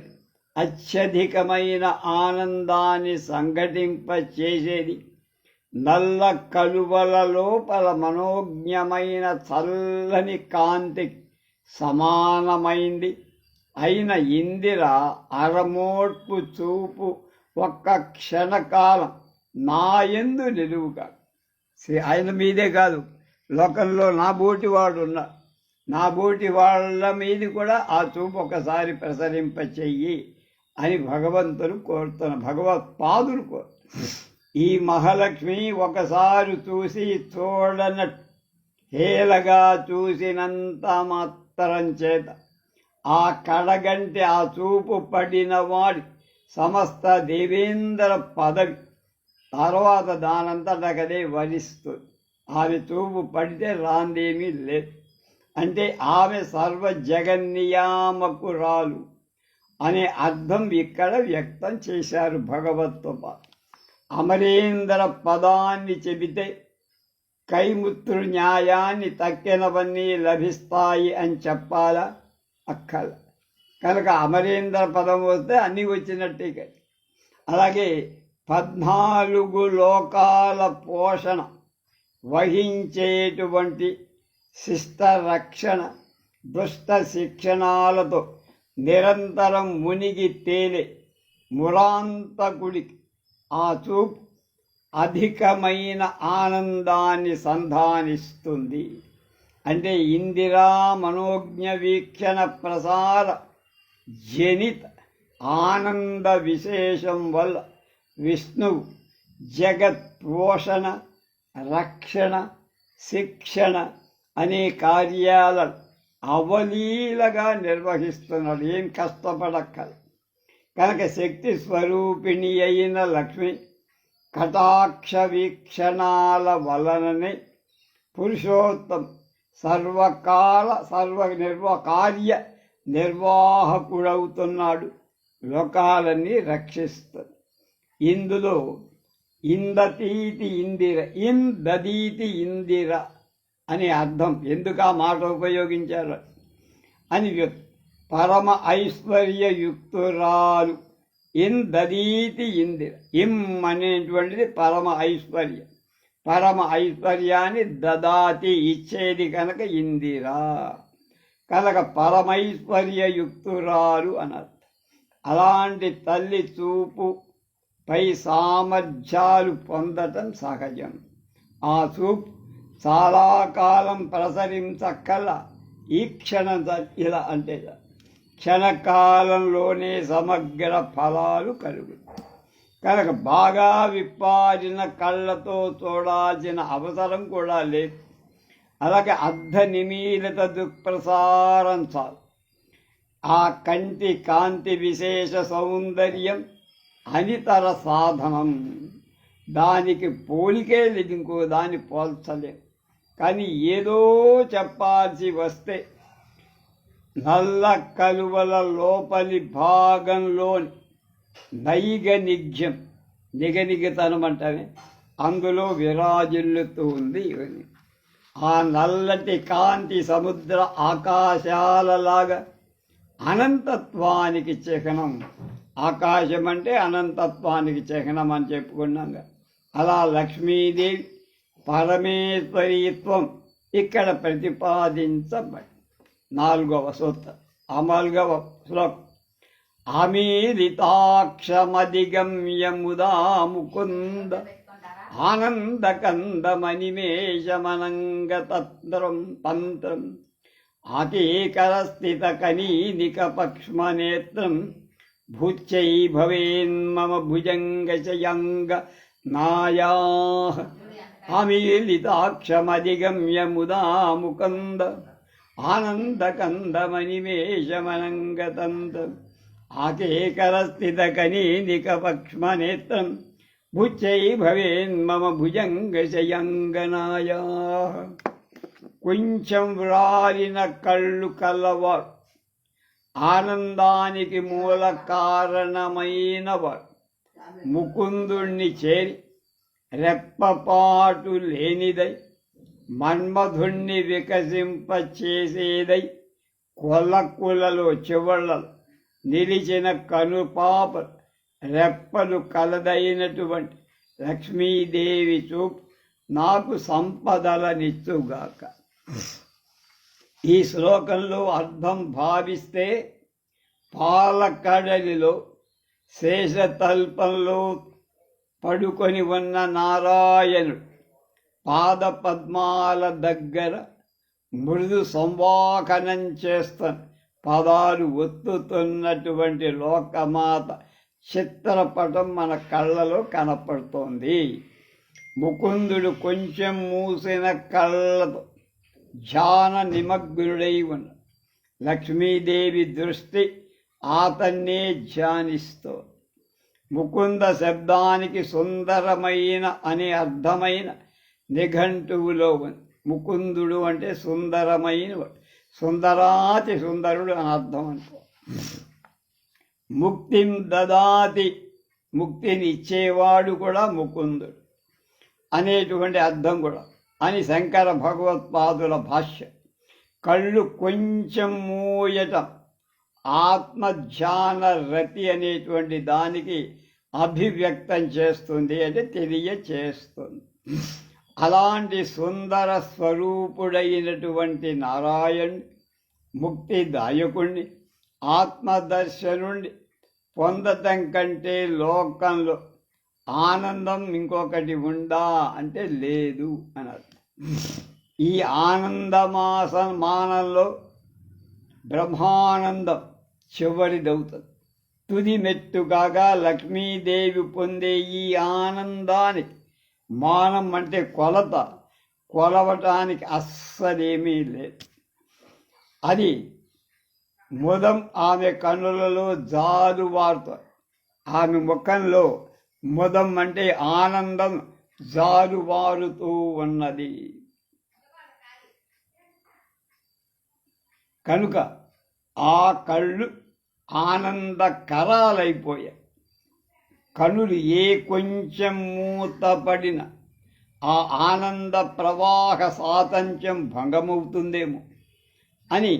అత్యధికమైన ఆనందాన్ని సంఘటింపచేసేది నల్ల కలువల లోపల మనోజ్ఞమైన చల్లని కాంతికి సమానమైంది అయిన ఇందిర అరమోట్పు చూపు ఒక్క క్షణకాలం నాయందు నిలువుగా. ఆయన మీదే కాదు, లోకంలో నా బోటి వాడు ఉన్నారు, నా బోటి వాళ్ళ మీద కూడా ఆ చూపు ఒకసారి ప్రసరింప చెయ్యి అని భగవంతుడు కోరుతున్న, భగవత్పాదులు కోరు. ఈ మహాలక్ష్మి ఒకసారి చూసి చూడనట్టు హేళగా చూసినంత మాత్రం చేత ఆ కడగంటి ఆ చూపు పడిన వాడి సమస్త దేవేంద్ర పదవి తర్వాత దానంతటకదే వరిస్తుంది. ఆమె చూపు పడితే రాందేమీ లేదు. అంటే ఆమె సర్వ జగన్నియామకురాలు అనే అర్థం ఇక్కడ వ్యక్తం చేశారు భగవత్వ. అమరేంద్ర పదాన్ని చెబితే కైముత్రు న్యాయాన్ని తక్కినవన్నీ లభిస్తాయి అని చెప్పాలా? అక్కల. కనుక అమరేంద్ర పదం వస్తే అన్నీ వచ్చినట్టే కదా. అలాగే 14 లోకాల పోషణ వహించేటువంటి శిష్ట రక్షణ దుష్ట శిక్షణాలతో నిరంతరం మునిగి తేలే మురాంతకుడికి ఆ చూపు అధికమైన ఆనందాన్ని సంధానిస్తుంది. అంటే ఇందిరా మనోజ్ఞ వీక్షణ ప్రసార జనిత ఆనంద విశేషం వల్ల విష్ణువు జగత్ పోషణ రక్షణ శిక్షణ అనే కార్యాలను అవలీలగా నిర్వహిస్తున్నాడు. ఏం కష్టపడక్కల. కనుక శక్తి స్వరూపిణి అయిన లక్ష్మి కటాక్ష వీక్షణాల వలననే పురుషోత్తం సర్వకాల కార్య నిర్వాహకుడవుతున్నాడు, లోకాలన్నీ రక్షిస్తుంది. ఇందులో ఇందతీతి ఇందిర, ఇందదీతి ఇందిర అనే అర్థం ఎందుకు ఆ మాట ఉపయోగించారు అని పరమ ఐశ్వర్యయుక్తురాలు ఇందదీతి ఇందిర. ఇం అనేటువంటిది పరమ ఐశ్వర్యం, పరమ ఐశ్వర్యాన్ని దదాతి ఇచ్చేది కనుక ఇందిరా. కనుక పరమైశ్వర్యయుక్తురాలు అన్నారు. అలాంటి తల్లి చూపు పై సామర్థ్యాలు పొందటం సహజం. ఆ చూపు చాలా కాలం ప్రసరించక్కల ఈ ఇలా అంటే క్షణకాలంలోనే సమగ్ర ఫలాలు కలుగుతాయి. కనుక బాగా విప్పారిన కళ్ళతో చూడాల్సిన అవసరం కూడా లేదు. అలాగే అర్ధ నిమీలిత దుఃప్రసారం చాలు. ఆ కంటి కాంతి విశేష సౌందర్యం అనితర సాధనం. దానికి పోలికే లేదు, ఇంకో దాన్ని పోల్చలేం. కానీ ఏదో చెప్పాల్సి వస్తే నల్ల కలువల లోపలి భాగంలోని నైగనిఘ్యం, నిగనిగతనం అంటేనే అందులో విరాజిల్లుతూ ఉంది. ఆ నల్లటి కాంతి సముద్ర ఆకాశాలలాగా అనంతత్వానికి చిహ్నం. ఆకాశం అంటే అనంతత్వానికి చిహ్నం అని చెప్పుకున్నాం. అలా లక్ష్మీదేవి పరమేశ్వరీత్వం ఇక్కడ ప్రతిపాదించబడి 4వ సూత్రం, 4వ శ్లోకం. అమీలితాక్షమధిగమ్య ముదా ముకుంద ఆనందకందమనిమేషమనంగతంత్రం తంత్రం ఆకీకరస్థిత కనీనిక పక్ష్మనేత్రం భూచ్చై భవేన్మమ భుజంగశయంగ నాయా. అమీలితాక్షమధిగమ్య ముదా ముకుంద ఆనందకందమనిమేషమనంగతంత్రం ఆకేకరస్థిత కనీనిక పక్ష్మనేత్రం భుచ్చై భవేన్మమ భుజంగశయంగనాయా. కొంచెం వ్రాలిన కళ్ళు కలవాడు, ఆనందానికి మూల కారణమైనవాడు, ముకుందుణ్ణి చేరి రెప్పపాటు లేనిదై మన్మధుణ్ణి వికసింపచేసేదై కొలకులలో చివళ్ళలు నిలిచిన కనుపాప రెప్పలు కలదైనటువంటి లక్ష్మీదేవి చూపు నాకు సంపదలనిచ్చుగాక. ఈ శ్లోకంలో అర్థం భావిస్తే పాలకడలిలో శేషతల్పంలో పడుకొని ఉన్న నారాయణుడు పాదపద్మాల దగ్గర మృదు సంవాహనం చేస్తాను పదాలు ఒత్తుతున్నటువంటి లోకమాత చిత్రపటం మన కళ్ళలో కనపడుతోంది. ముకుందుడు కొంచెం మూసిన కళ్ళతో ధ్యాన నిమగ్నుడై ఉన్న లక్ష్మీదేవి దృష్టి అతన్నే ధ్యానిస్తోంది. ముకుంద శబ్దానికి సుందరమైన అనే అర్థమైన నిఘంటువులో ఉంది. ముకుందుడు అంటే సుందరమైన, సుందరాతి సుందరుడు అని అర్థం అనుకో. ముక్తిం దదాతి, ముక్తిని ఇచ్చేవాడు కూడా ముకుందుడు అనేటువంటి అర్థం కూడా అని శంకర భగవత్పాదుల భాష్య. కళ్ళు కొంచెం మూయటం ఆత్మధ్యాన రతి అనేటువంటి దానికి అభివ్యక్తం చేస్తుంది, అంటే తెలియచేస్తుంది. అలాంటి సుందర స్వరూపుడైనటువంటి నారాయణుడి ముక్తిదాయకుణ్ణి ఆత్మదర్శనుణ్ణి పొందటం కంటే లోకంలో ఆనందం ఇంకొకటి ఉందా అంటే లేదు అని అర్థం. ఈ మానంలో బ్రహ్మానందం చివరిదవుతుంది. తుది మెట్టుగాగా లక్ష్మీదేవి పొందే ఈ ఆనందానికి మానం అంటే కొలత, కొలవటానికి అస్సలేమీ లేదు. అది ముదం ఆమె కన్నులలో జాలువారుతుంది. ఆమె ముఖంలో ముదం అంటే ఆనందం జాలువారుతూ ఉన్నది. కనుక ఆ కళ్ళు ఆనందకరాలైపోయాయి. కనులు ఏ కొంచెం మూతపడిన ఆ ఆనంద ప్రవాహ స్వాతంత్ర్యం భంగమవుతుందేమో అని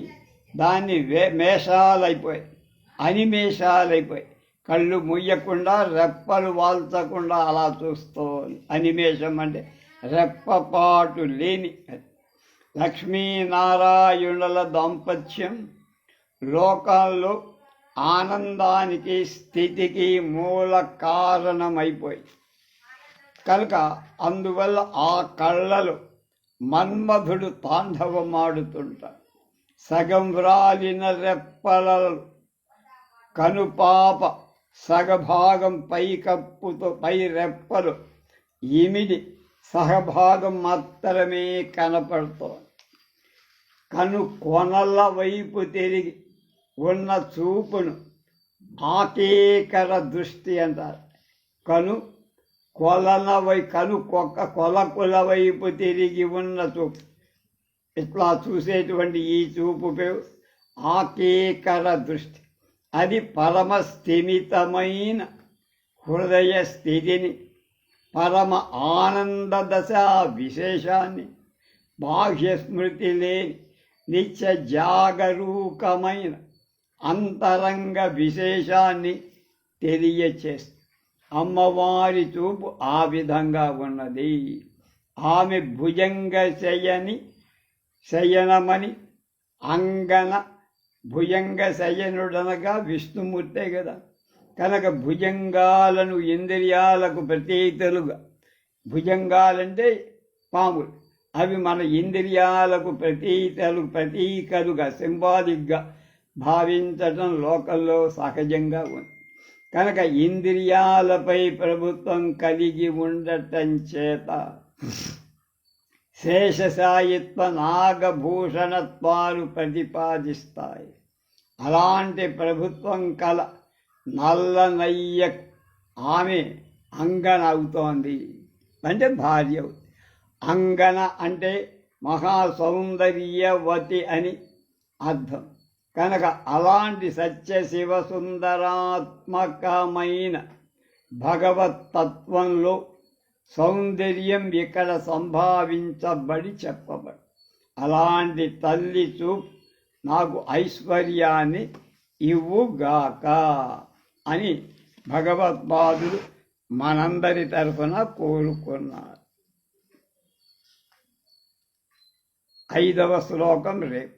దాన్ని మేషాలైపోయాయి, అనిమేషాలైపోయాయి. కళ్ళు ముయ్యకుండా రెప్పలు వాల్చకుండా అలా చూస్తోంది. అనిమేషం అంటే రెప్పపాటు లేని. లక్ష్మీనారాయణుల దాంపత్యం లోకాల్లో ఆనందానికి స్థితికి మూల కారణమైపోయి కనుక అందువల్ల ఆ కళ్ళలో మన్మధుడు తాండవమాడుతుంటాడు. సగం వ్రాలిన రెప్పలలో కనుపాప సగభాగం పైకప్పుతో పై రెప్పలు ఇమిడి సహభాగం మాత్రమే కనపడుతోంది. కను కొనల వైపు తిరిగి ఉన్న చూపును ఆకేకర దృష్టి అంటారు. కను కొలకుల వైపు తిరిగి ఉన్న చూపు, ఇట్లా చూసేటువంటి ఈ చూపు పేరు ఆకేకర దృష్టి. అది పరమ స్థిమితమైన హృదయ స్థితిని, పరమ ఆనంద దశ విశేషాన్ని, బాహ్య స్మృతి లేని నిత్య జాగరూకమైన అంతరంగ విశేషాన్ని తెలియచేస్తుంది. అమ్మవారి చూపు ఆ విధంగా ఉన్నది. ఆమె భుజంగ శయనమని అంగన, భుజంగ శయనుడనగా విష్ణుమూర్తే కదా. కనుక భుజంగాలను ఇంద్రియాలకు ప్రతీకలుగా, భుజంగాలంటే పాములు, అవి మన ఇంద్రియాలకు ప్రతీకలుగా సింబాలిక్గా భావించటం లోకంలో సహజంగా ఉంది. కనుక ఇంద్రియాలపై ప్రభుత్వం కలిగి ఉండటం చేత శేషసాయిత్వ నాగభూషణత్వాలు ప్రతిపాదిస్తాయి. అలాంటి ప్రభుత్వం కల నల్లనయ్య ఆమె అంగన అవుతోంది, అంటే భార్య. అంగన అంటే మహాసౌందర్యవతి అని అర్థం. కనుక అలాంటి సత్య శివ సుందరాత్మకమైన భగవత్తత్వంలో సౌందర్యం ఇక్కడ సంభావించబడి చెప్పబడి, అలాంటి తల్లి చూపు నాకు ఐశ్వర్యాన్ని ఇవ్వుగాక అని భగవత్పాదులు మనందరి తరఫున కోరుకున్నారు. 5వ శ్లోకం రేపు.